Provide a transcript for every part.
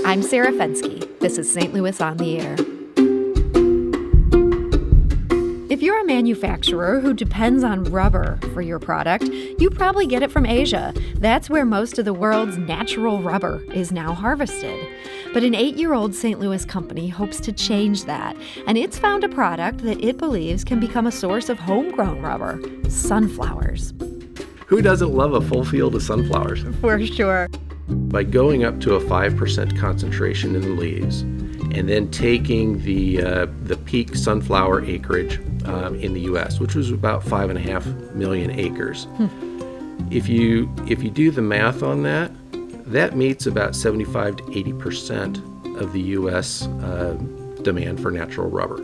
I'm Sarah Fensky. This is St. Louis on the Air. If you're a manufacturer who depends on rubber for your product, you probably get it from Asia. That's where most of the world's natural rubber is now harvested. But an 8-year-old St. Louis company hopes to change that, and it's found a product that it believes can become a source of homegrown rubber: sunflowers. Who doesn't love a full field of sunflowers? For sure. By going up to a 5% concentration in the leaves, and then taking the peak sunflower acreage in the U.S., which was about 5.5 million acres. If you do the math on that, that meets about 75 to 80% of the U.S. demand for natural rubber.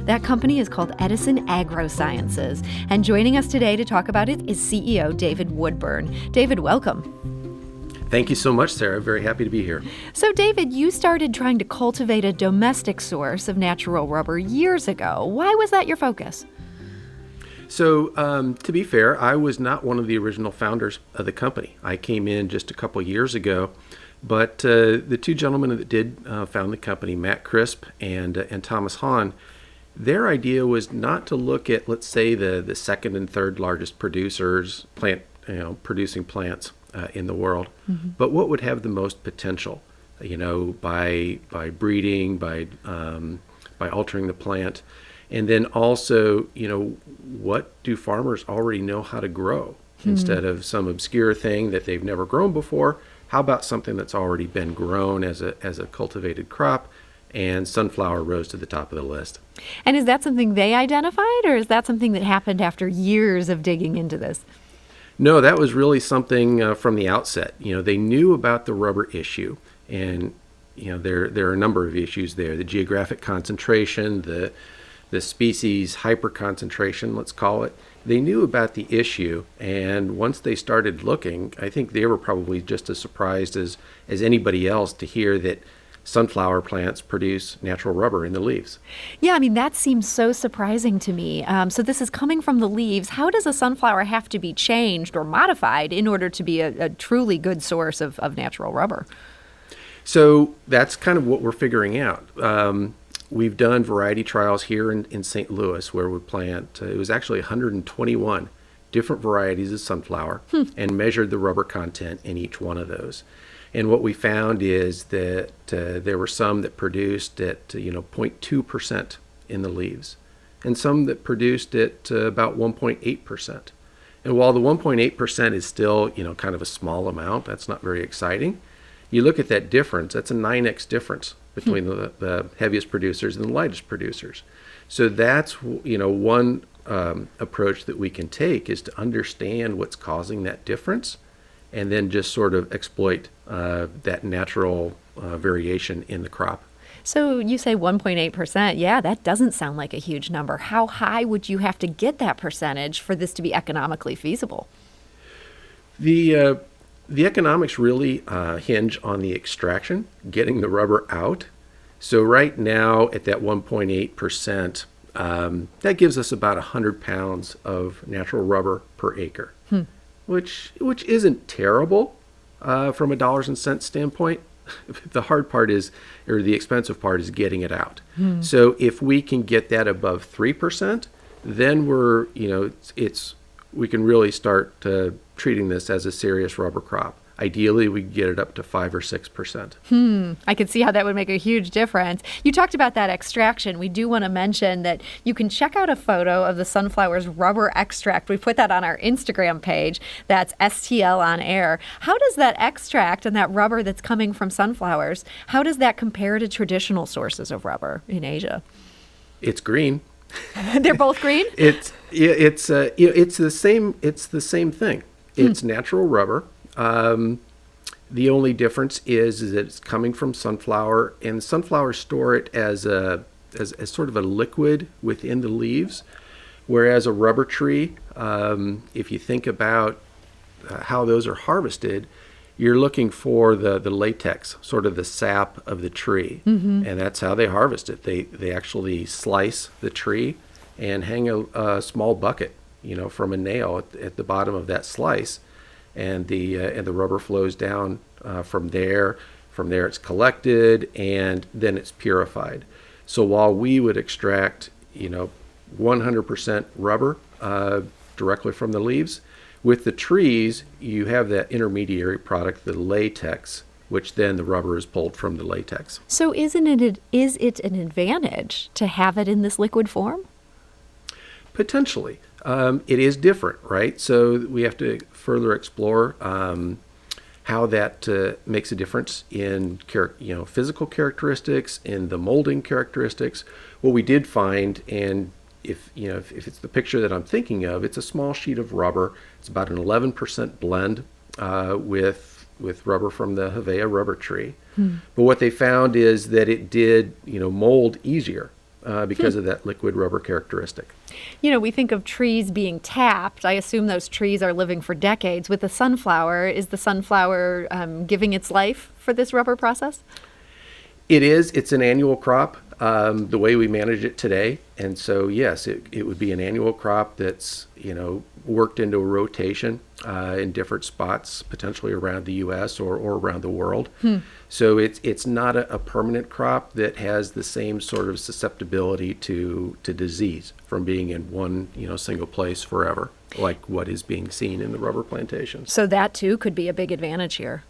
That company is called Edison Agrosciences, and joining us today to talk about it is CEO David Woodburn. David, welcome. Thank you so much, Sarah. Very happy to be here. So, David, you started trying to cultivate a domestic source of natural rubber years ago. Why was that your focus? So, to be fair, I was not one of the original founders of the company. I came in just a couple years ago, but the two gentlemen that did found the company, Matt Crisp and Thomas Hahn, their idea was not to look at, let's say, the second and third largest producers, producing plants in the world, but what would have the most potential, by breeding, by altering the plant, and then also, what do farmers already know how to grow instead of some obscure thing that they've never grown before? How about something that's already been grown as a cultivated crop? And sunflower rose to the top of the list. And is that something they identified, or is that something that happened after years of digging into this? No, that was really something from the outset. They knew about the rubber issue, and there are a number of issues there: the geographic concentration, the species hyperconcentration, let's call it. They knew about the issue, and once they started looking, I think they were probably just as surprised as anybody else to hear that sunflower plants produce natural rubber in the leaves. Yeah, that seems so surprising to me. So this is coming from the leaves. How does a sunflower have to be changed or modified in order to be a truly good source of natural rubber? So that's kind of what we're figuring out. We've done variety trials here in St. Louis where we plant, it was actually 121 different varieties of sunflower and measured the rubber content in each one of those. And what we found is that there were some that produced at 0.2% in the leaves, and some that produced at about 1.8%. And while the 1.8% is still kind of a small amount, that's not very exciting. You look at that difference; that's a 9x difference between the heaviest producers and the lightest producers. So that's one approach that we can take, is to understand what's causing that difference, and then just sort of exploit that natural variation in the crop. So you say 1.8%. Yeah, that doesn't sound like a huge number. How high would you have to get that percentage for this to be economically feasible? The economics really hinge on the extraction, getting the rubber out. So right now at that 1.8%, that gives us about 100 pounds of natural rubber per acre. Which isn't terrible from a dollars and cents standpoint. The hard part is, or the expensive part is getting it out. So if we can get that above 3%, then we can really start treating this as a serious rubber crop. Ideally, we get it up to 5 or 6%. I could see how that would make a huge difference. You talked about that extraction. We do want to mention that you can check out a photo of the sunflower's rubber extract. We put that on our Instagram page. That's STL on air. How does that extract and that rubber that's coming from sunflowers, how does that compare to traditional sources of rubber in Asia? It's green. They're both green? It's the same. It's the same thing. It's natural rubber. The only difference is that it's coming from sunflower, and sunflowers store it as sort of a liquid within the leaves, whereas a rubber tree, if you think about how those are harvested, you're looking for the latex, sort of the sap of the tree, and that's how they harvest it. They actually slice the tree and hang a small bucket, from a nail at the bottom of that slice. And the rubber flows down from there From there, it's collected, and then it's purified. So while we would extract, 100% rubber directly from the leaves, with the trees, you have that intermediary product, the latex, which then the rubber is pulled from the latex. So is it an advantage to have it in this liquid form? Potentially. It is different, right? So we have to further explore how that makes a difference in physical characteristics, in the molding characteristics. What we did find, and if it's the picture that I'm thinking of, it's a small sheet of rubber. It's about an 11% blend with rubber from the Hevea rubber tree. But what they found is that it did mold easier because of that liquid rubber characteristic. We think of trees being tapped. I assume those trees are living for decades. With the sunflower, is the sunflower giving its life for this rubber process? It is. It's an annual crop, the way we manage it today. And so, yes, it would be an annual crop that's, worked into a rotation in different spots, potentially around the U.S. or around the world. So it's not a permanent crop that has the same sort of susceptibility to disease from being in one, single place forever, like what is being seen in the rubber plantations. So that, too, could be a big advantage here.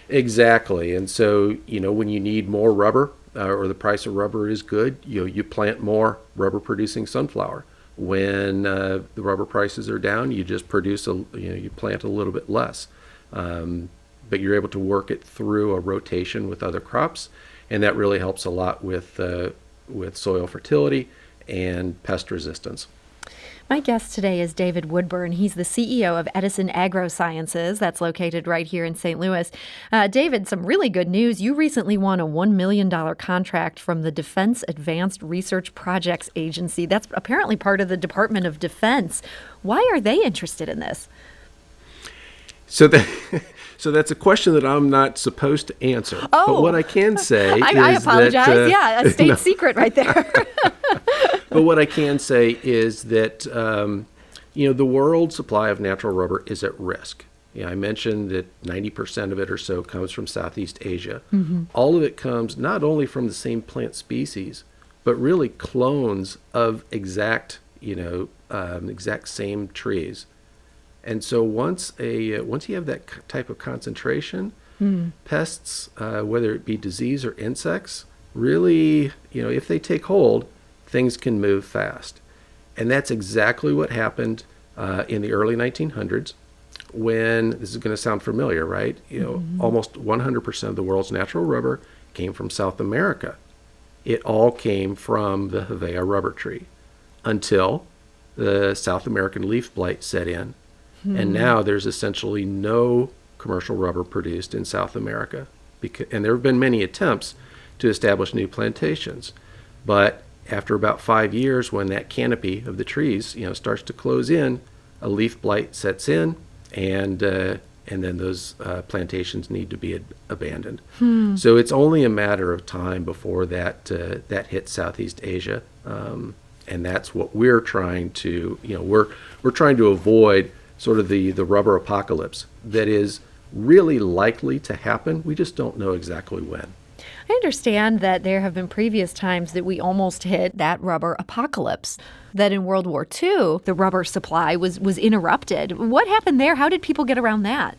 Exactly. And so, when you need more rubber or the price of rubber is good, you plant more rubber producing sunflower. When the rubber prices are down, you just produce you plant a little bit less. But you're able to work it through a rotation with other crops, and that really helps a lot with soil fertility and pest resistance. My guest today is David Woodburn. He's the CEO of Edison Agrosciences. That's located right here in St. Louis. David, some really good news. You recently won a $1 million contract from the Defense Advanced Research Projects Agency. That's apparently part of the Department of Defense. Why are they interested in this? So that's a question that I'm not supposed to answer. Oh. But what I can say is I apologize. that, A state secret right there. But what I can say is that, the world supply of natural rubber is at risk. I mentioned that 90% of it or so comes from Southeast Asia. Mm-hmm. All of it comes not only from the same plant species, but really clones of exact same trees. And so once you have that type of concentration, pests, whether it be disease or insects, really, if they take hold, things can move fast. And that's exactly what happened in the early 1900s when, this is going to sound familiar, right? Almost 100% of the world's natural rubber came from South America. It all came from the Hevea rubber tree until the South American leaf blight set in. And now there's essentially no commercial rubber produced in South America. And there have been many attempts to establish new plantations. But after about 5 years, when that canopy of the trees, starts to close in, a leaf blight sets in, and then those plantations need to be abandoned. So it's only a matter of time before that hits Southeast Asia, and that's what we're trying to, we're trying to avoid sort of the rubber apocalypse that is really likely to happen. We just don't know exactly when. I understand that there have been previous times that we almost hit that rubber apocalypse, that in World War II, the rubber supply was interrupted. What happened there? How did people get around that?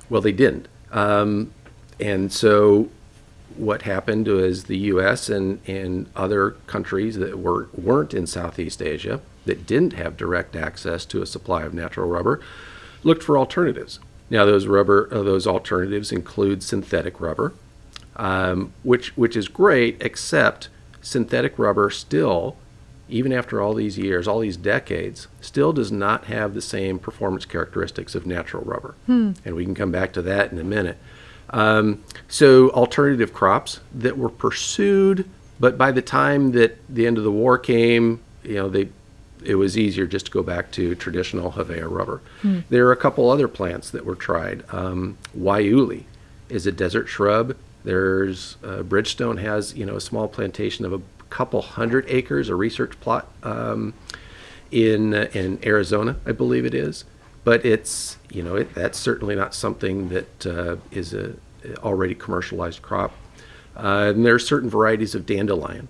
Well, they didn't. And so what happened was the U.S. and other countries that weren't in Southeast Asia, that didn't have direct access to a supply of natural rubber, looked for alternatives. Now, those alternatives include synthetic rubber, which is great, except synthetic rubber still, even after all these years, all these decades, still does not have the same performance characteristics of natural rubber. And we can come back to that in a minute. So alternative crops that were pursued, but by the time that the end of the war came, it was easier just to go back to traditional Hevea rubber. There are a couple other plants that were tried. Waiuli is a desert shrub. There's Bridgestone has a small plantation of a couple hundred acres, a research plot in Arizona, I believe it is. But it's that's certainly not something that is already commercialized crop. And there are certain varieties of dandelion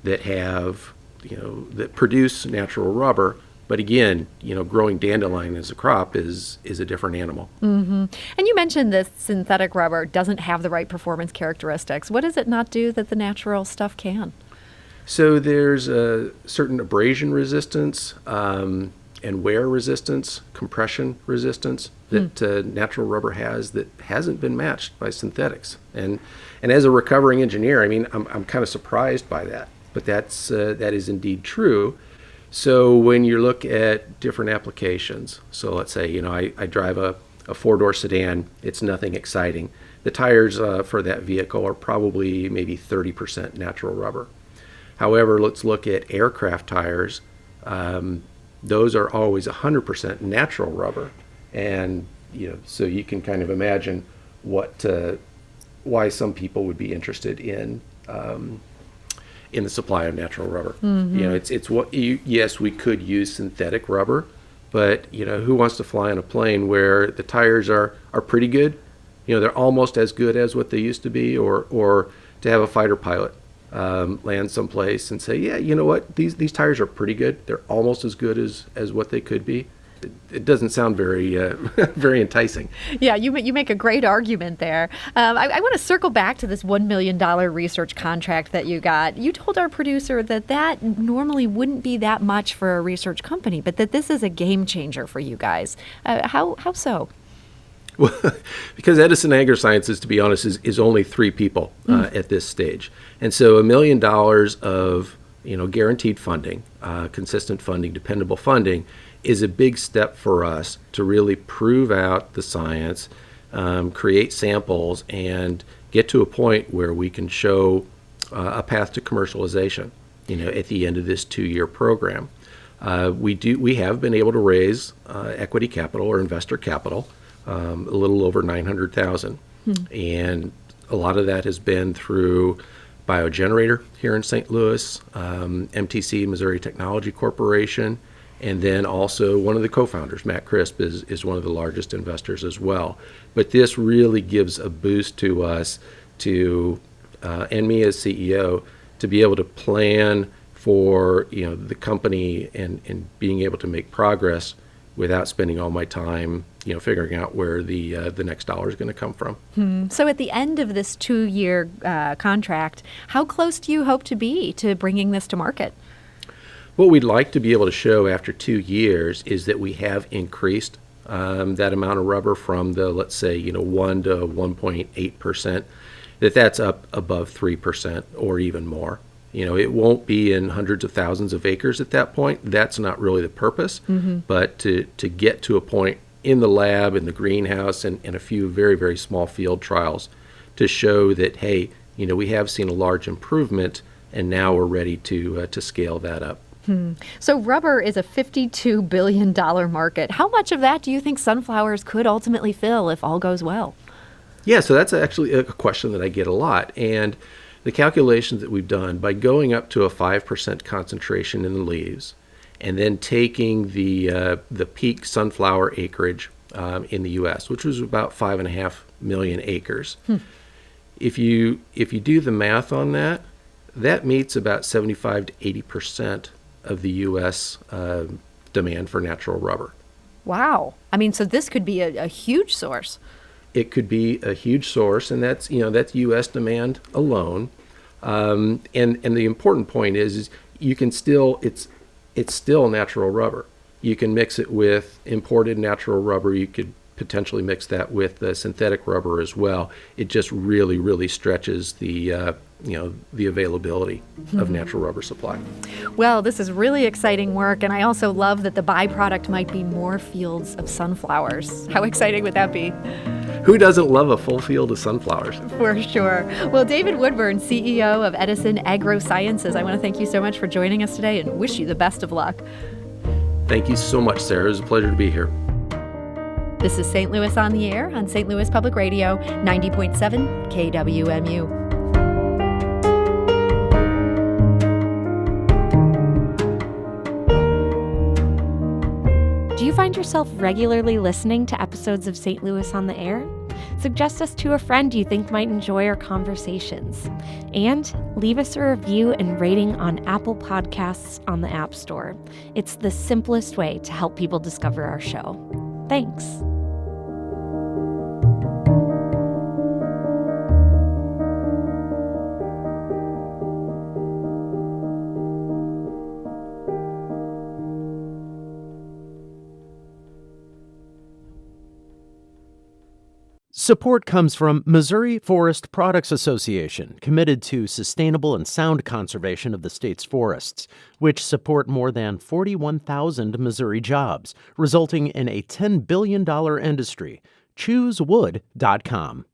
that have, that produce natural rubber. But again, growing dandelion as a crop is a different animal. Mm-hmm. And you mentioned this synthetic rubber doesn't have the right performance characteristics. What does it not do that the natural stuff can? So there's a certain abrasion resistance and wear resistance, compression resistance that natural rubber has that hasn't been matched by synthetics. And as a recovering engineer, I mean, I'm kind of surprised by that, but that is indeed true. So when you look at different applications, so let's say, I drive a four-door sedan, it's nothing exciting. The tires for that vehicle are probably maybe 30% natural rubber. However, let's look at aircraft tires. Those are always 100% natural rubber. And, so you can kind of imagine why some people would be interested in the supply of natural rubber. Mm-hmm. It's what yes, we could use synthetic rubber, but who wants to fly on a plane where the tires are pretty good? They're almost as good as what they used to be, or to have a fighter pilot land someplace and say, yeah, you know what, these tires are pretty good. They're almost as good as what they could be. It doesn't sound very very enticing. Yeah, you make a great argument there. I want to circle back to this $1 million research contract that you got. You told our producer that normally wouldn't be that much for a research company, but that this is a game changer for you guys. How so? Well, because Edison Agrosciences, to be honest, is only 3 people at this stage. And so $1 million of guaranteed funding, consistent funding, dependable funding, is a big step for us to really prove out the science, create samples, and get to a point where we can show a path to commercialization, at the end of this 2-year program. We have been able to raise equity capital or investor capital, a little over $900,000. And a lot of that has been through Biogenerator here in St. Louis, MTC, Missouri Technology Corporation, and then also one of the co-founders, Matt Crisp, is one of the largest investors as well. But this really gives a boost to us and me as CEO, to be able to plan for the company and being able to make progress without spending all my time figuring out where the next dollar is going to come from. So at the end of this 2-year contract, how close do you hope to be to bringing this to market? What we'd like to be able to show after 2 years is that we have increased that amount of rubber from the, let's say, 1 to 1.8%, that's up above 3% or even more. It won't be in hundreds of thousands of acres at that point. That's not really the purpose. But to get to a point in the lab, in the greenhouse, and a few very, very small field trials to show that, hey, we have seen a large improvement, and now we're ready to scale that up. So rubber is a $52 billion market. How much of that do you think sunflowers could ultimately fill if all goes well? Yeah, so that's actually a question that I get a lot. And the calculations that we've done, by going up to a 5% concentration in the leaves, and then taking the peak sunflower acreage in the U.S., which was about 5.5 million acres. If you do the math on that, that meets about 75 to 80% of the U.S. Demand for natural rubber. Wow. I mean, so this could be a huge source. It could be a huge source, and that's U.S. demand alone. And the important point is you can still, it's still natural rubber. You can mix it with imported natural rubber. You could potentially mix that with synthetic rubber as well. It just really, really stretches the availability of natural rubber supply. Well, this is really exciting work, and I also love that the byproduct might be more fields of sunflowers. How exciting would that be? Who doesn't love a full field of sunflowers? For sure. Well, David Woodburn, CEO of Edison Agrosciences, I want to thank you so much for joining us today and wish you the best of luck. Thank you so much, Sarah. It was a pleasure to be here. This is St. Louis on the Air on St. Louis Public Radio, 90.7 KWMU. Do you find yourself regularly listening to episodes of St. Louis on the Air? Suggest us to a friend you think might enjoy our conversations. And leave us a review and rating on Apple Podcasts on the App Store. It's the simplest way to help people discover our show. Thanks. Support comes from Missouri Forest Products Association, committed to sustainable and sound conservation of the state's forests, which support more than 41,000 Missouri jobs, resulting in a $10 billion industry. ChooseWood.com.